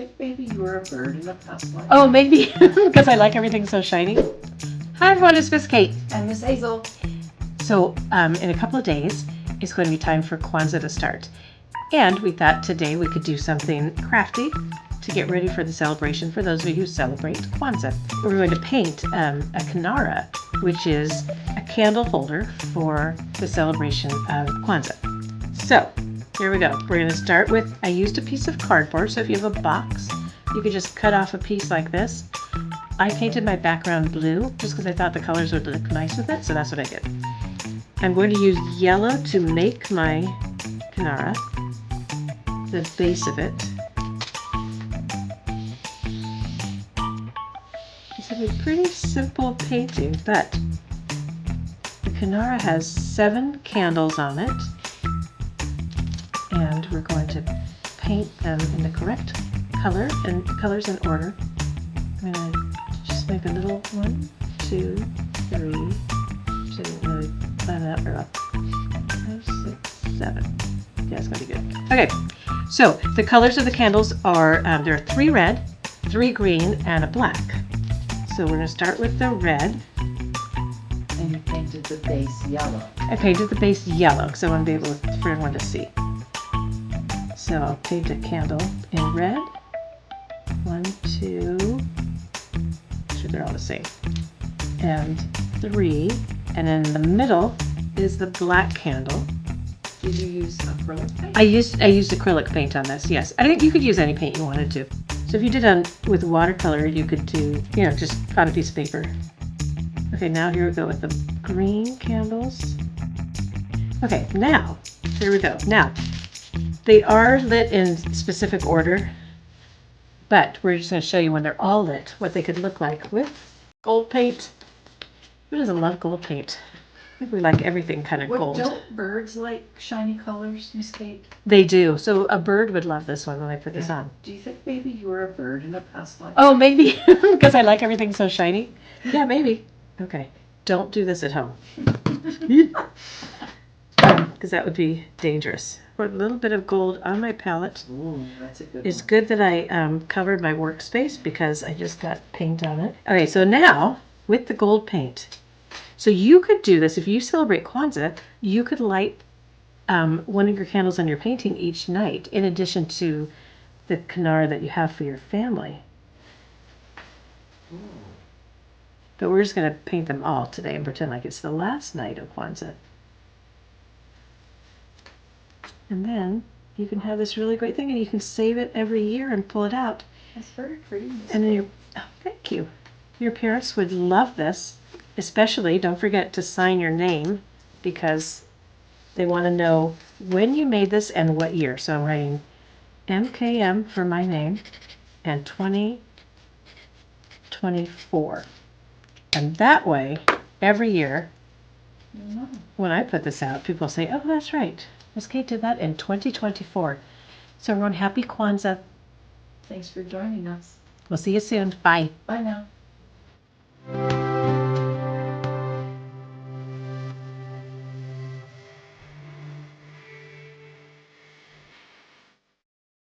think maybe you were a bird in a past life? Oh, maybe because I like everything so shiny. Hi everyone, it's Miss Kate. And Miss Hazel. So in a couple of days, it's going to be time for Kwanzaa to start. And we thought today we could do something crafty to get ready for the celebration for those of you who celebrate Kwanzaa. We're going to paint a Kinara, which is a candle holder for the celebration of Kwanzaa. So here we go. We're going to start with, I used a piece of cardboard, so if you have a box, you could just cut off a piece like this. I painted my background blue just because I thought the colors would look nice with it, so that's what I did. I'm going to use yellow to make my Kinara, the base of it. It's a pretty simple painting, but the Kinara has 7 candles on it, and we're going to paint them in the correct color and colors in order. I'm going to just make a little 1, 2, 3, shouldn't really plan it out very well. 5, 6, 7. Yeah, it's going to be good. Okay, so the colors of the candles are, there are 3 red, 3 green, and a black. So we're going to start with the red. And you painted the base yellow. I painted the base yellow because I want to be able for everyone to see. So I'll paint a candle in red. 1, 2, sure they're all the same. And 3. And in the middle is the black candle. Did you use acrylic paint? I used acrylic paint on this, yes. I think you could use any paint you wanted to. So if you did with watercolor, you could do, just on a piece of paper. Okay, now here we go with the green candles. Okay, now, here we go. Now, they are lit in specific order, but we're just going to show you when they're all lit, what they could look like with gold paint. Who doesn't love gold paint? I think we like everything kind of gold. Don't birds like shiny colors, Miss Kate? They do. So a bird would love this one when I put this on. Do you think maybe you were a bird in a past life? Oh, maybe because I like everything so shiny. Yeah, maybe. Okay, don't do this at home because that would be dangerous. Put a little bit of gold on my palette. Ooh, that's a good It's one. good that I covered my workspace because I just got paint on it. Okay, so now with the gold paint. So you could do this if you celebrate Kwanzaa. You could light one of your candles on your painting each night, in addition to the Kinara that you have for your family. Ooh. But we're just going to paint them all today and pretend like it's the last night of Kwanzaa. And then you can have this really great thing, and you can save it every year and pull it out. That's very pretty. And then thank you. Your parents would love this. Especially, don't forget to sign your name because they want to know when you made this and what year. So I'm writing MKM for my name and 2024. And that way, every year, when I put this out, people say, oh, that's right. Miss Kate did that in 2024. So everyone, happy Kwanzaa. Thanks for joining us. We'll see you soon. Bye. Bye now.